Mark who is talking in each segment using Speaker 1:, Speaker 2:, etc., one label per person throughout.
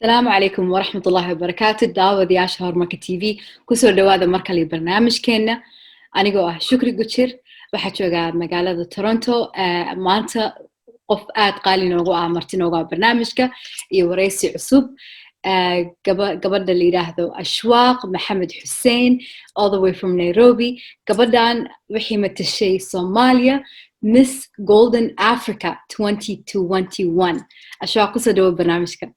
Speaker 1: السلام عليكم ورحمة الله وبركاته. daawadayaasha Horumarka TV kusoo dhawaada mar kale barnaamijkeena. Anigoo ah Shukri Guchir, waxaa joogaa magaalada Toronto. Maanta qof aad qaali noogu ah marti noogu ah barnaamijka iyo wareysi cusub. Gabadha la yiraahdo Ashwaaq Maxamed Xuseen, all the way from Nairobi. Gabadhan waxay matashay Soomaaliya Miss Golden Africa 2021. Ashwaaq kusoo dhawaada barnaamijka.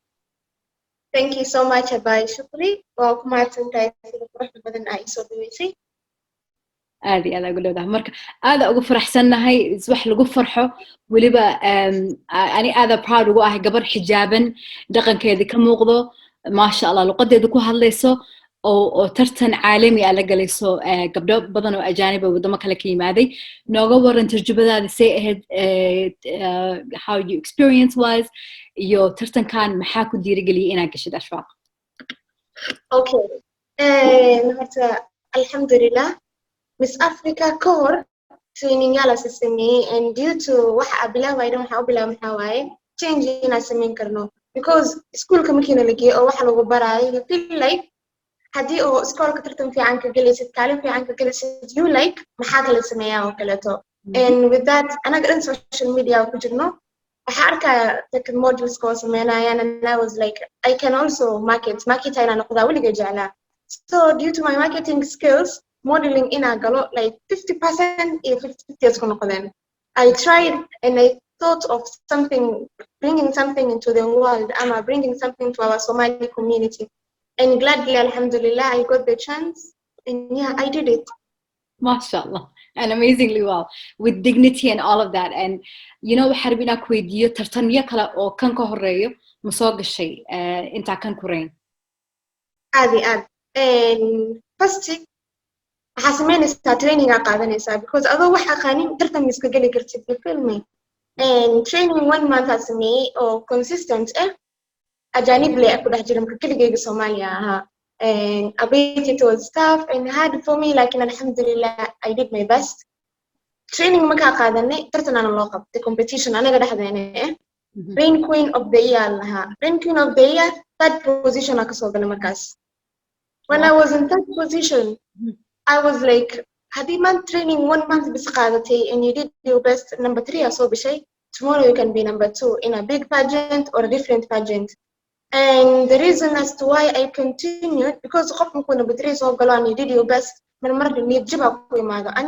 Speaker 2: Thank you so much, Abai Shukri. Welcome to the Quran badan ay soo dhaweysay.
Speaker 1: aadi ugu leedahay marka aad ugu faraxsanahay wax lagu farxo waliba ani aad proud ugu ah gabar xijaaban dhaqankeeda ka muuqdo ma sha Allah luqadeeda ku hadlayso oo tartan caalami ah la galayso gabdho badan oo ajaanib ah wadamo kale ka yimaaday nooga waran tarjubadaada say ahayd how you experience was iyo tartankan maxaa ku dhiirigeliyay inaad gashid Ashwaaq.
Speaker 2: Okay, horta alhamdulillah Miss Africa core training yala sameeyay and due to waxa abilawayna waxa u bilaabay maxaa waaye change ina sameyn karno because schoolka markii la geeyo oo waxa lagu baraayo you feel like hadii oo schoolka tartan fiican ka galaysid kaalin fiican ka galaysid you like maxaa kala sameeyaa oo kaleeto and with that anaga dhan social media ku jirno waxa arkaya tech modules ko sameynayaan and I was like I can also market ayna noqdaa waliga jeclaa so due to my marketing skills modeling in a galo like 50% if 50 is going I tried and I thought of bringing something into the world. I'm bringing something to our Somali community. And gladly, alhamdulillah, I got the chance. And yeah, I did it.
Speaker 1: MashaAllah. And amazingly well. With dignity and all of that. And, you know, حربنا كويديو ترتنية كلا أو كان كهريو مساق الشيء أنت كان كورين.
Speaker 2: عادي. And first حاسمينسا training قاعدنيسا because although waxa qaanin tartan iska gali kartid filming and training 1 month asmi oo consistent ajanib le ku dhex jira marka kaligeyga Soomaaliya aha and a bit it was tough and hard for me like alhamdulillah I did my best training marka qaadanay tartan aan loo qabtay competition anaga dhaxdeena Rain Queen of the Year laha Rain Queen of the Year third position aka soo galay markaas when I was in third position I was like, had you been training 1 month and you did your best, number 3 or so, tomorrow you can be number 2 in a big pageant or a different pageant. And the reason as to why I continued, because number 3 so and you did your best, I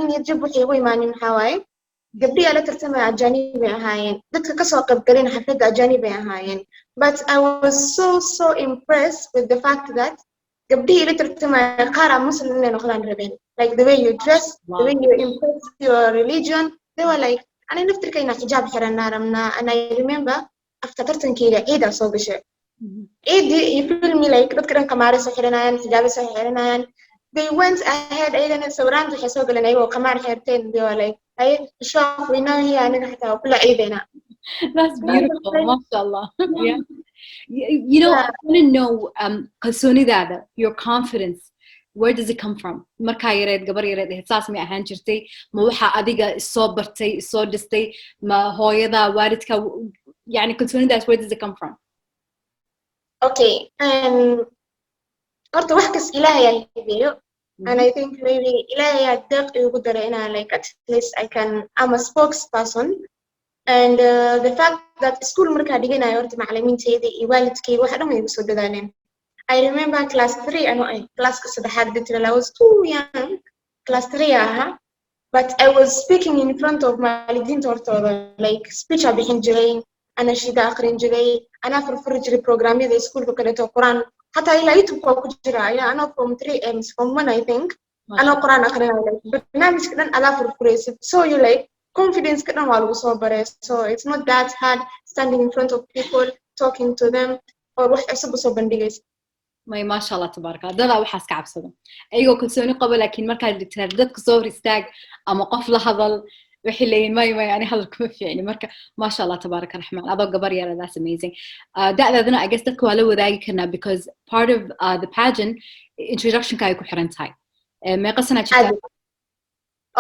Speaker 2: need to Hawaii. قبلي أنا ترتمي على جانبي هاين دتك كسر قبلين حفلة على جانبي هاين but I was so impressed with the fact that قبلي اللي ترتمي قارة مسلم لنا نخلان ربين like the way you dress the way you impress your religion they were like أنا نفتكر كينا حجاب حرنا رمنا and I remember after ترتن كيلا عيدا صوب شيء عيد you feel me like بذكر كمارة سحرنا حجاب سحرنا they went ahead أيضا سوران تحسوا قلنا أيوة كمار حيرتين they were like أي شوف we know here أنا حتى وكل عيدنا.
Speaker 1: That's beautiful, mashallah. Yeah. You know, I want to know, قصوني ذا your confidence. Where does it come from? markaa yareed gabar yareed ihsaas ma ahaan jirtay ma waxa adiga soo bartay soo dhistay ma hooyada waalidka yani kalsoonidaas where does it come from?
Speaker 2: Okay, horta wax kas ilaahay ay hibeeyo and I think maybe ilaahay aad deeq igu daray inaan like at least I'm a spokesperson and the fact that school markaa dhiganayo horta macallimiintayda iyo waalidkayga waxa dhan way igu soo dadaaleen I remember class 3 class saddexaad dad I was too young class 3 but I was speaking in front of waalidiinta hortooda like speech bixin jiray ana shida aqrin jiray ana furfur jiray programyada iskuulka kale to Quran hatta ila YouTube ku jira ana from 3 from 1 I think ana Quran aqrinayo barnaamijka dhan ala furfuraysid so you like confidence ka dhan waa lagu soo baray so it's not that hard standing in front of people talking to them or wax cusub soo bandhigaysid
Speaker 1: ما شاء الله تبارك الله دادا waxaas ka cabsado ayagoo kalsooni qabo laakiin marka dhigtaan dadka soo hor istaag ama qof la hadal wixii leeyahay ma yani hadalku ma fiicni marka ma sha Allah tabaaraka rahmaan adoo gabar yar that's amazing daadadana I guess dadku waa la wadaagi karnaa because part of the pageant introduction ka ay ku xiran tahay meeqa sana jirtaa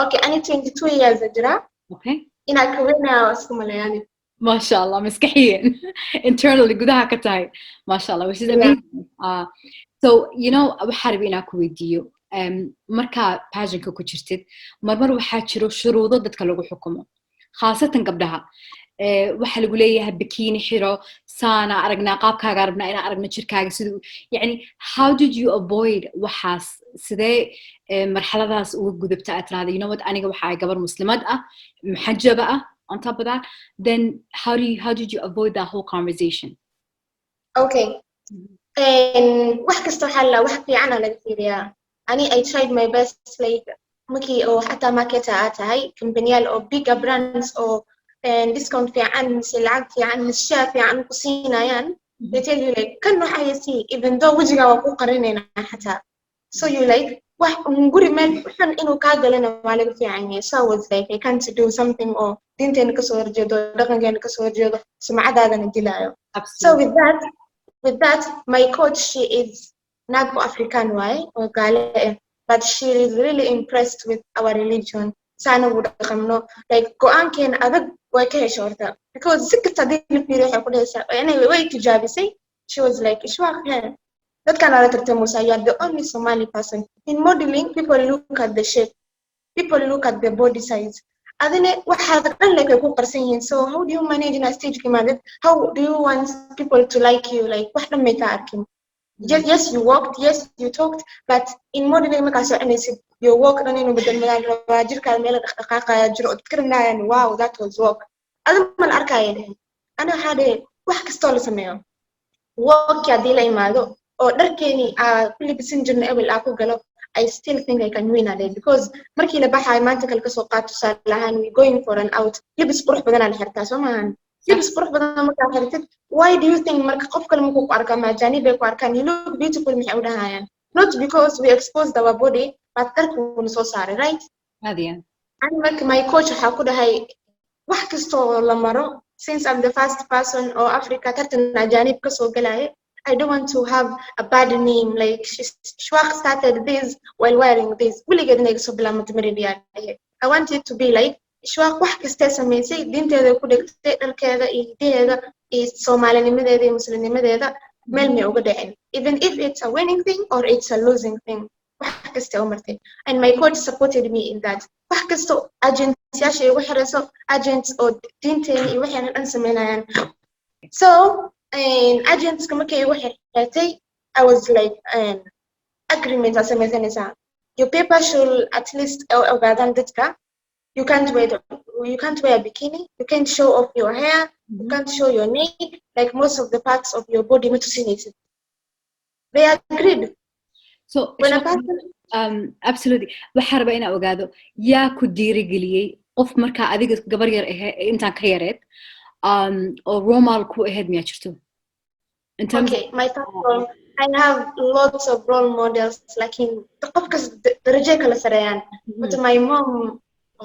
Speaker 2: okay ani 22 years ajira
Speaker 1: okay
Speaker 2: ina ka weynaa isku maleeyani
Speaker 1: ما شاء الله مسكحيا internally gudaha ka tahay ما شاء الله which is amazing. So you know waxaan rabaa inaan ku weydiiyo markaa pageantka ku jirtid marmar waxaa jiro shuruudo dadka lagu xukumo khaasatan gabdhaha waxaa lagu leeyahay bikini xiro saana aragnaa qaabkaaga rabnaa inaan aragno jirkaaga siduu yani how did you avoid waxaas sidee marxaladaas uga gudubta aad tiraahdo you know what aniga waxa ay gabar muslimad ah muxajaba ah on top of that then how did you avoid that whole conversation?
Speaker 2: Okay. wax kasta waxaa la wax fiican laga fiiriyaa ani I tried my best like markii oo xataa marketer aad tahay companyal oo bigger brands oo discount fiican mise lacag fiican mise share fiican ku siinayaan they tell you like kan waxa yasi even though wajiga waa ku qarinayna xataa so you like wax guri meel xun inuu ka galana waa laga fiican yahay so I was like I can't do something or dinteena ka soo horjeedo dhaqankeena ka soo horjeedo sumcadaadana dilaayo. So with that my coach she is not African way or Gale but she is really impressed with our religion sana wada qamno like go'aankeen adag way ka hesho horta because si kasta hadii fiiriyo waxay ku dhahaysaa anyway way tijaabisay she was like ishwaaq dadkan ala tartamusa you are the only Somali person in modeling people look at the shape people look at the body size adine waxa dhan like ku qarsan yihiin so how do you manage in a stage kimaadid how do you want people to like you like wax dhan may ka arkin yes you walked yes you talked but in modeling ma ka soo anaysid your walk dhan inuu bedel meel raba jirka meel dhaqdhaqaaqaya jiro oo dadkarnayaan wow that was walk adam man arkayeen ana hade wax kasto la sameeyo walk hadii la imaado oo dharkeeni kulli bisin jirna ebil ku galo I still think I can win a day because markii la baxay maanta kale ka soo qaato salahan we going for an out libis qurux badan aan xirtaa soo maahan libis qurux badan marka xirtid why do you think marka qof kale ma ku arka ma jaanib ay ku arkaan you look beautiful maxay u dhahayaan not because we exposed our body but darku wuu soo saaray right
Speaker 1: hadiya
Speaker 2: and marka my coach waxa ku dhahay wax kasto la maro since I'm the first person or Africa tartan jaanib ka soo galay I don't want to have a bad name like Shwaq started this while wearing this. Will get next so blam I want it to be like Shwaq wax kasta sameysay dinteeda ku dhigtay dharkeeda iyo hidaheeda iyo Soomaalinimadeeda iyo Muslimnimadeeda meel may uga dhacin even if it's a winning thing or it's a losing thing wax kasta u martay and my coach supported me in that wax kasta agencyasha igu xirayso agents oo dinteena iyo waxaan dhan sameynayaan so agents kama kay igu xirtay I was like agreement as a your paper should at least ogaadan dadka you can't wear a bikini you can't show off your hair you can't show your neck like most of the parts of your body matusinaysid they agreed
Speaker 1: so when a person absolutely waxa raba ina ogaado yaa ku diirigeliyay qof marka adiga gabar yar intaan ka yareed or role model ku ahead miyaa jirto
Speaker 2: okay my thought I have lots of role models like in qofkas darajo kala sareeyaan but my mom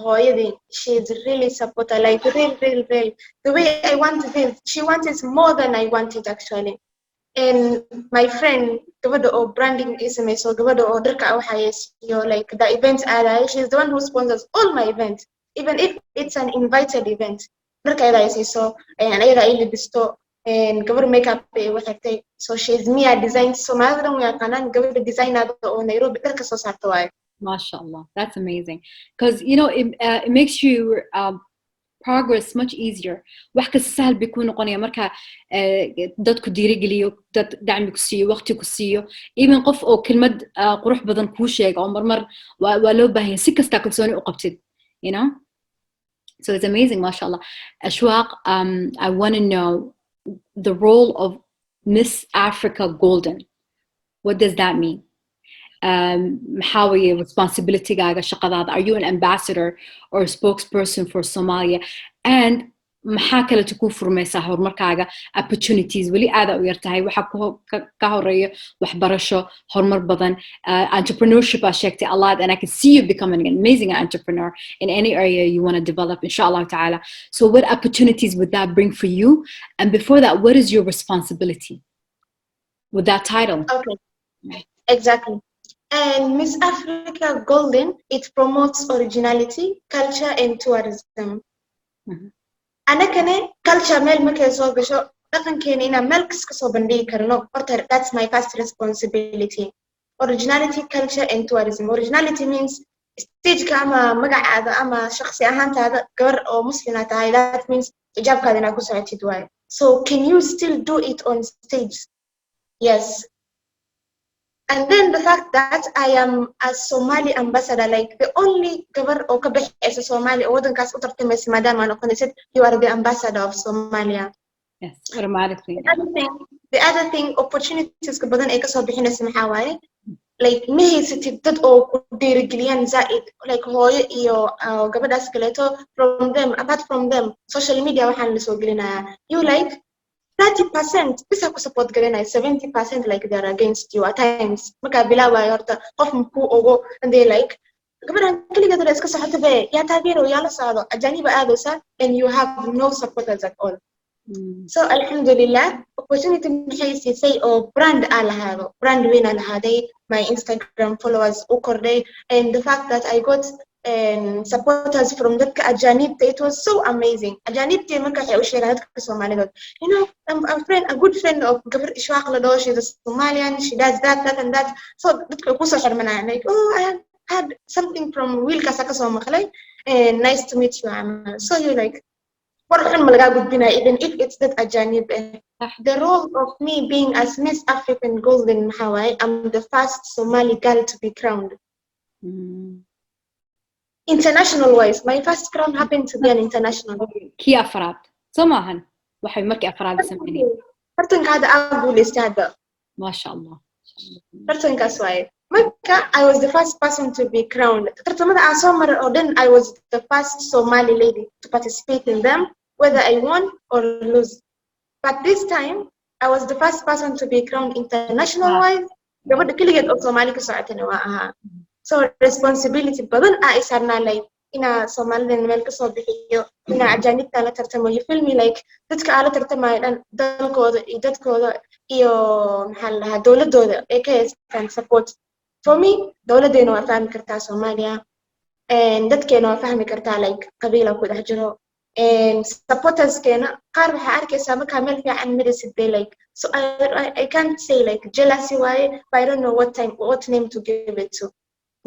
Speaker 2: hooyadii she is really supporter like real the way I wanted this she wanted more than I wanted actually and my friend gabadha oo branding is so gabadha oo dharka waxa yeesiyo like the event she is the one who sponsors all my events even if it's an invited event dharka ayada yeesiso ayada ay libisto and gabar makeup waxay so she is Mia design so maadana way aqaanaan gabar designer oo Nairobi dharka soo saarto waay
Speaker 1: mashallah that's amazing because you know it makes you progress much easier wax ka sahal bikuu noqonaya marka dadku diirigeliyo dad dacmi ku siiyo waqti ku siiyo even qof oo kelmad qurux badan ku sheego oo marmar waa loo baahan si kasta kalsooni u qabtid you know so it's amazing mashallah Ashwaq I want to know the role of Miss Africa Golden. What does that mean? How are your responsibility gaaga shaqadaada? Are you an ambassador or a spokesperson for Somalia? And maxaa kale ku furmaysaa horumarkaaga opportunities wali aad u yartahay waxa ka horeeyo waxbarasho horumar badan entrepreneurship aa sheegtay a lot and I can see you becoming an amazing entrepreneur in any area you want to develop inshallah ta'ala so what opportunities would that bring for you and before that what is your responsibility with that title?
Speaker 2: Okay exactly and Miss Africa Golden it promotes originality culture and tourism أنا كني culture ميل مكيسو بشو لكن كينينا ميل كسكسو بندي كرنو that's my first responsibility. Originality, culture and tourism. Originality means stage كأما مقعد أما شخصي أهانت هذا قبر أو مسلمة تاعي that means إجاب كذا نقول ساعتي دواي. So can you still do it on stage? Yes. And then the fact that I am a Somali ambassador, like the only cover or kabeh as a Somali, or the cast of Madam and said, you are the ambassador of Somalia.
Speaker 1: Yes, automatically.
Speaker 2: The other thing, opportunities كبدن أي كسر بحين اسمه حوالي, like me ستبدأ أو كدير جليان زائد, like هو يو قبل أسكلته from them, apart from them, social media وحنا نسوق لنا, you like 30% بس أكو support قلنا 70% like they are against you at times مكابلا ويرتا قف مكو أو and they like قبل كل قدر إسكس حتى بيه يا تغيير ويا لصادو أجانب هذا and you have no supporters at all. So alhamdulillah opportunity بحيث say oh brand على هذا brand win على هذا my Instagram followers وكردي and the fact that I got supporters from that أجانب it was so amazing. أجانب تي مكة حيو شيرات كسومالي you know I'm a good friend of قبل إشواق لدو she's a Somalian she does that and that so that كوسا شرمنا like oh I had something from Will Kasaka Somalia and nice to meet you so you like even if it's that أجانب. The role of me being as Miss African Golden Hawaii, I'm the first Somali girl to be crowned. International wise, my first crown happened to be an international.
Speaker 1: كي أفراد سماهن وحي مركي أفراد سمعني.
Speaker 2: فرتن هذا أقول استعداد.
Speaker 1: ما شاء الله.
Speaker 2: فرتن كسوي. Mecca, I was the first person to be crowned. Then I was the first Somali lady to participate in them, whether I won or lose. But this time, I was the first person to be crowned international-wise. Of Somali so responsibility, but then I said like in a Somalian milk so in a Janik Talatartamo, you feel me like that's Kala Tartama and that code io Dola Dola, aka can support. For me, Dola de no Afam Karta Somalia, and that can no Afam Karta like Kabila could Hajro, and supporters can Kar Harke Sabakamel and medicine they like. So I can't say like jealousy why, but I don't know what name to give it to.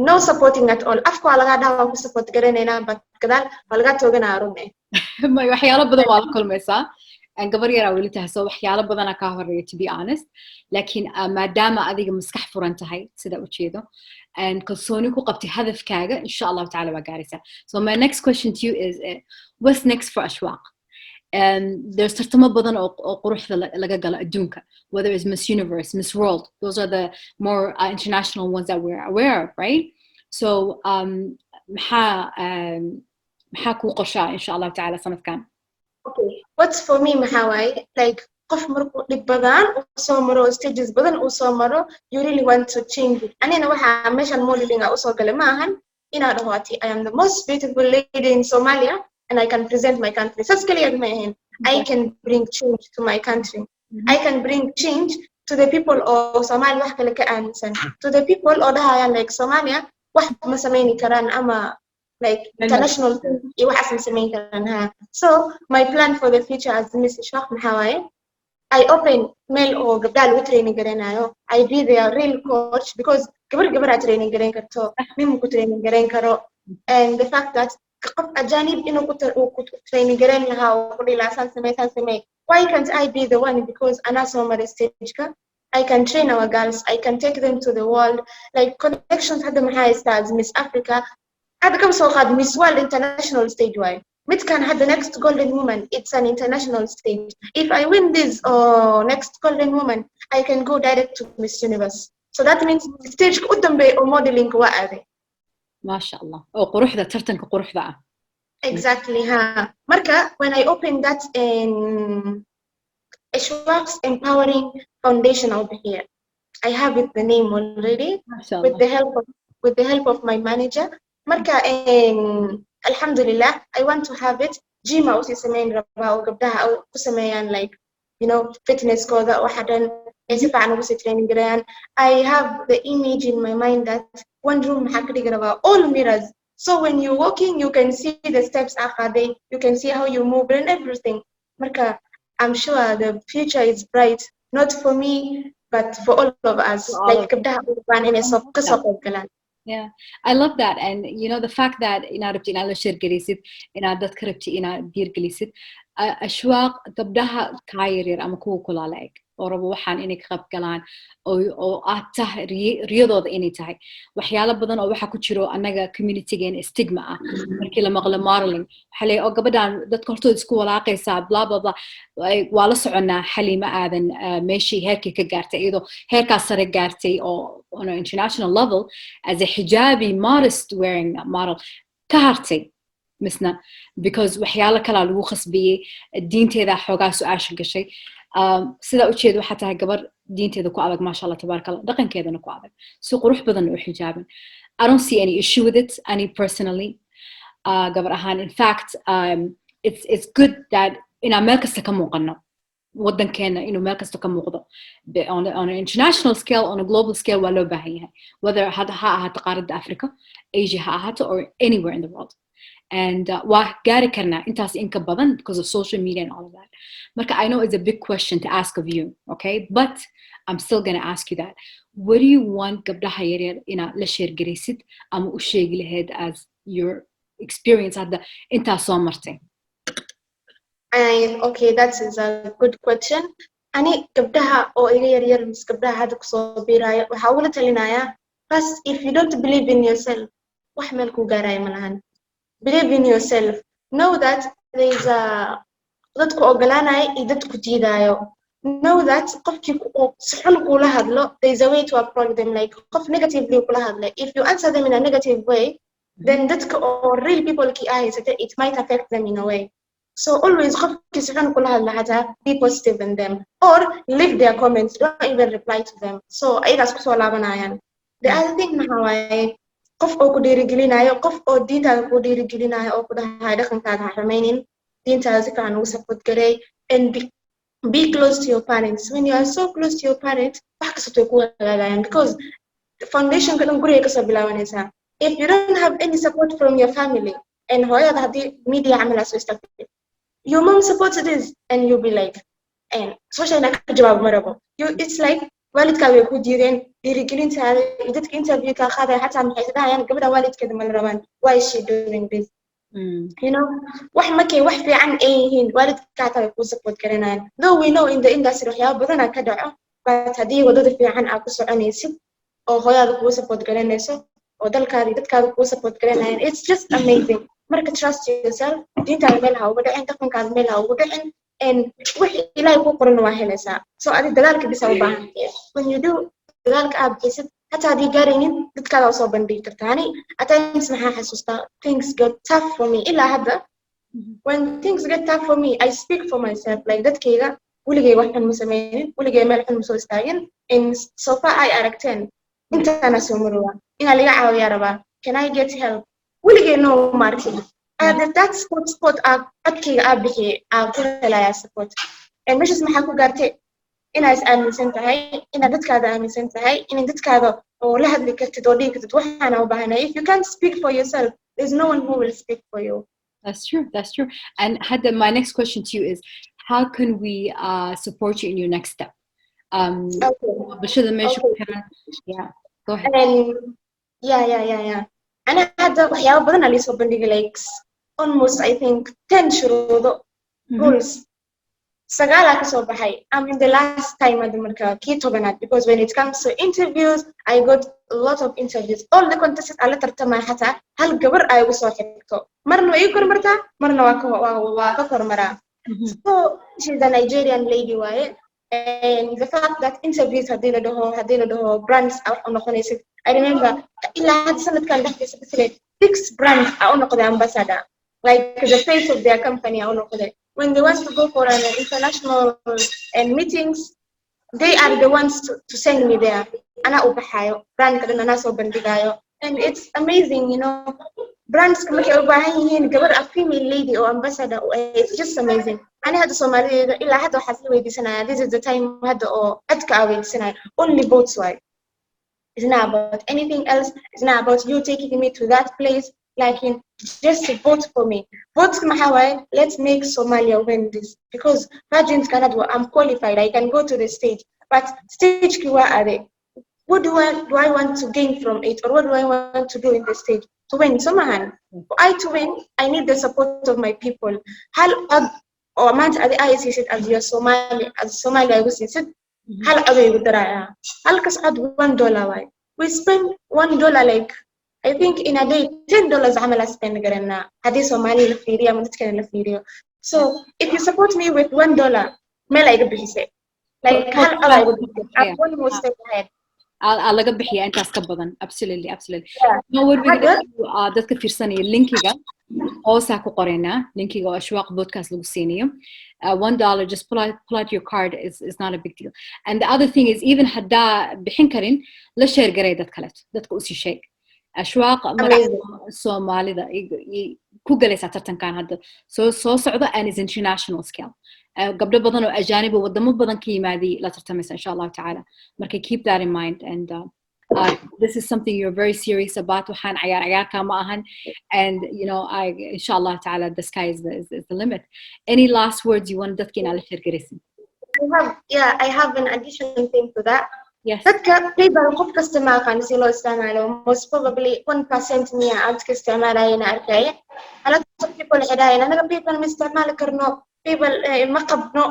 Speaker 2: No supporting at all. Afko alaga dawa ku support garanayna but kadal alaga toogana arune.
Speaker 1: ما waxyaalo badan waa la kulmaysaa aan gabar yar wali tahay soo waxyaalo badan ka horeeyo to be honest laakiin maadaama adiga maskax furan tahay sida u jeedo and kalsooni ku qabtay hadafkaaga insha Allah taala waa gaaraysaa. So my next question to you is what's next for Ashwaq? There's tartamo badan oo quruxda laga galo adduunka, whether it's Miss Universe, Miss World, those are the more international ones that we're aware of, right? So maxaa ku qorshaa insha Allah taala sanadkan?
Speaker 2: Okay, what's for me Mahawai, like qof markuu dhib badan u soo maro stages badan u soo maro you really want to change it. Anina waxa meeshan modeling u soo galay maahan ina dhawaati I am the most beautiful lady in Somalia and I can present my country. I can bring change to my country. I can bring change to the people of Somalia to the people of like Somalia ما سميني كران أما like international so my plan for the future as Miss Ashwaq Hawaii I open mail or قبل training قرينايو I be their real coach because قبل training قرين كرتو مين training قرين كرو and the fact that أجانب إنه كنت training قرين لها وقولي لا سمي why can't I be the one because أنا سومر stage ka I can train our girls I can take them to the world like connections هذا محاي stars Miss Africa هذا كم سوق هذا Miss World international stage wide مت كان هذا next golden woman it's an international stage if I win this next golden woman I can go direct to Miss Universe so that means stage قدام بي أو modeling وعادي
Speaker 1: ما شاء الله أو قروح ذا ترتنك قروح ذا
Speaker 2: exactly ها مركا when I open that in Ashwaq's Empowering Foundation over here I have it the name already with the help of my manager مركا alhamdulillah I want to have it gym أو سمين ربها أو قبلها أو سمين like you know fitness كذا واحدا يسفع أنا بس training جريان I have the image in my mind that one room حكري قربها all mirrors So when you're walking, you can see the steps aqaday, you can see how you move and everything. Marka, I'm sure the future is bright, not for me, but for all of us. Like gabdhaha u baahan inay kasoo qayb galaan.
Speaker 1: Yeah, I love that. And you know, the fact that inaad rabti inaad la sheergelisid, inaad dadka rabti inaad dhiirgelisid, ashwaaq gabdhaha kaa yaryar ama kuwa kula la eg oo rabo waxaan inay ka qayb galaan oo aad tahay riyadooda inay tahay waxyaalo badan oo waxa ku jiro annaga communitygeena stigma ah markii la maqlo modeling waxa leeyahay oo gabadhan dadka hortooda isku walaaqaysaa bla bla bla waa la soconaa Xaliima Aadan meeshii heerkii ka gaartay iyadoo heerkaas sare gaartay oo on an international level as a hijabi modest wearing model ka hartay misna because waxyaalo kala lagu khasbiyay diinteeda xoogaa su'aasha gashay sida u jeedo waxa tahay gabar diinteeda ku adag maasha Allah tabarakallah dhaqankeedana ku adag si qurux badan u xijaaban I don't see any issue with it any personally gabar ahaan in fact it's good that ina meel kasta ka muuqano wadankeena inuu meel kasta ka muuqdo on an international scale on a global scale waa loo baahan yahay whether ha ahaato qaaradda Africa Asia ha ahaato or anywhere in the world and waa gaari karnaa intaas in ka badan because of social media and all of that marka I know it's a big question to ask of you okay but I'm still going to ask you that what do you want gabdhaha yaryar inaad la sheergaraysid ama u sheegi lahayd as your experience hadda intaas soo martay
Speaker 2: Okay, that is a good question. Ani gabdhaha oo iga yaryar mis gabdhaha hadda kusoo biiraya waxaa ula talinayaa first if you don't believe in yourself wax meel ku gaaraya ma lahan believe in yourself know that there is a dadku ogolaanaya iyo dadku diidayo know that qofkii si xun kula hadlo there is a way to approach them like qof negatively kula hadla if you answer them in a negative way then dadka or real people ki ahaysata it might affect them in a way so always qofkii si xun kula hadla hata be positive in them or leave their comments don't even reply to them so ayagaas kusoo laabanayaan the other thing waxa waaye qof oo ku dhiirigelinayo qof oo diintaada ku dhiirigelinayo oo ku dhahay dhaqankaada ha xumaynin diintaada si fiican ugu support gareey and be close to your parents when you are so close to your parents wax kasta ku hagaagayaan because the foundation ka dhan guriga kasoo bilaabanaysaa if you don't have any support from your family and hooyada haddii media camal soo istaagtay your mom supports this and you'll be like and social na ka jawaab marabo it's like waalidkaaga way ku diideen dhiirigelintaada iyo dadka interview ka qaaday xataa maxay sadahayaan gabadha waalidkeeda ma la rabaan why is she doing this you know wax markay wax fiican ay yihiin waalidkaa kale ku support garanayaan though we know in the industry waxyaabo badan ka dhaco but haddii wadada fiican aad ku soconaysid oo hooyada ku support garanayso oo dalkaada dadkaada ku support garanayaan it's just amazing marka trust yourself diintaada meel ha uga dhicin dhaqankaada meel ha uga dhicin and wixii ilaahay ku qoran waa helaysaa so adi dadaalka bisa u baahan tahay when you do dadaalka aad bixisid hataa haddii gaaraynin dadkaada usoo bandhigi kartaa ani at times maxaa xasuustaa things get tough for me ilaa hadda when things get tough for me I speak for myself like dadkayga weligay wax xun ma sameynin weligay meel xun ma soo istaagin in so far ay aragteen intaana soo marwa inaa laga caawiyaa rabaa can I get help weligay no markin that sport adkayga aa bixiyay aa ku helaya support and meeshas maxaa ku gaartay inaa is aaminsan tahay inaa dadkaada aaminsan tahay in dadkaada oo la hadli kartid oo dhigi kartid waxaana u baahanay if you can't speak for yourself there's no one who will speak for you
Speaker 1: that's true and Hada my next question to you is how can we support you in your next step
Speaker 2: yeah go ahead yeah ana hadda waxyaabo badan aan soo bandhigay like almost I think 10 shuruudo rules sagala ka soo baxay I'm in the last time at the marka kii tobanaad because when it comes to interviews I got a lot of interviews all the contestants ala tartamay hata hal gabar ay ugu soo xigto marna way kormartaa marna waa ka kormaraa so she's a Nigerian lady waaye and the fact that interviews hadii la dhaho brands are noqonaysa I remember ila had sanadkan dhaxdiisa bisle 6 brands are noqday ambassador like the face of their company are noqday when they want to go for an international meetings they are the ones to send me there ana u baxayo brand kadana ana soo bandhigayo and it's amazing you know brands markay u baahan yihiin gabar a female lady or ambassador it's just amazing ani hadda Soomaaliyeed ilaa hadda waxa la weydiisanaya this is the time hadda oo adka weydiisanaya only votes why it's not about anything else it's not about you taking me to that place like just vote for me. Vote Mahawai, let's make Somalia win this. Because Virgins cannot, I'm qualified, I can go to the stage. But stage kiwa are, what do I want to gain from it? Or what do I want to do in the stage? To win, Somahan. For I to win, I need the support of my people. Hal or man at the IC as your Somali I was said, hal other Udaraya. Hal kas add $1 why. We spend $1 like I think in a day $10 عمل spend قرنا هذه Somali لفيريا ما تتكلم لفيريا. So if you support me with $1, ما لا يقبل شيء. Like hal other would be I'm one more step ahead.
Speaker 1: I'll laga bixiya intaas ka badan absolutely no what we do dadka fiirsanaya linkiga hoosaa ku qoraynaa linkiga oo ashwaaq podcast lagu siinayo $1 just pull out your card is not a big deal and the other thing is even haddaa bixin karin la share garay dad kale dadka u sii sheeg ashwaaq magaca Soomaalida ku galaysa tartankan hadda soo socda and is international scale gabdho badan oo ajaanib oo wadamo badan ka yimaadi la tartamaysa insha Allah ta'ala marka keep that in mind and this is something you're very serious about waxaan ciyaar ka ma ahan and you know insha Allah ta'ala the sky is the limit any last words you want dadkina la share garaysin
Speaker 2: I have an additional thing to that
Speaker 1: yes
Speaker 2: dadka people qof kasta ma aqaan si loo isticmaalo most probably 1% niya aad ka isticmaalayna arkay ala people xidayna anaga people ma isticmaali karno people maqabno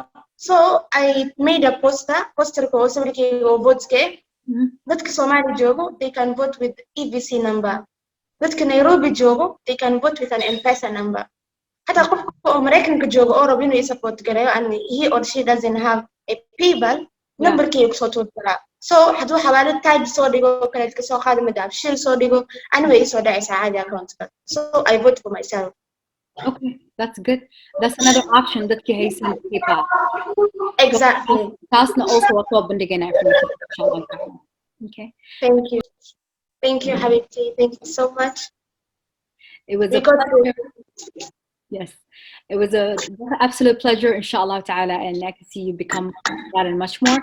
Speaker 2: so I made a poster ko sawirkeyga oo voteske dadka Soomaali joogo they can vote with EVC number dadka Nairobi joogo they can vote with an M-Pesa number hata qofka oo Mareykanka joogo oo rabo inuu support gareeyo and he or she doesn't have a PayPal numberkeyga soo tuura so haduu xawaalo tag soo dhigo kale ka soo qaado madam shil soo dhigo anyway soo dhacaysa caadi account so I vote for myself.
Speaker 1: Okay, that's good. That's another option that you have to keep up.
Speaker 2: Exactly.
Speaker 1: That's not also a problem again after inshallah. Okay.
Speaker 2: Thank you, Habibti. Thank you so much.
Speaker 1: It was a pleasure. Yes, it was an absolute pleasure, inshallah ta'ala, and I can see you become that and much more.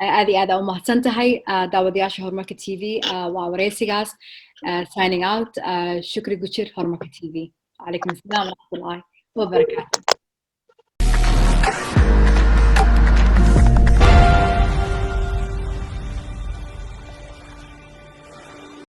Speaker 1: هذه ومحسن تهي داودياش هرمك TV ووريسيغاس signing out شكري قشير هرمك TV عليكم السلام ورحمة الله وبركاته.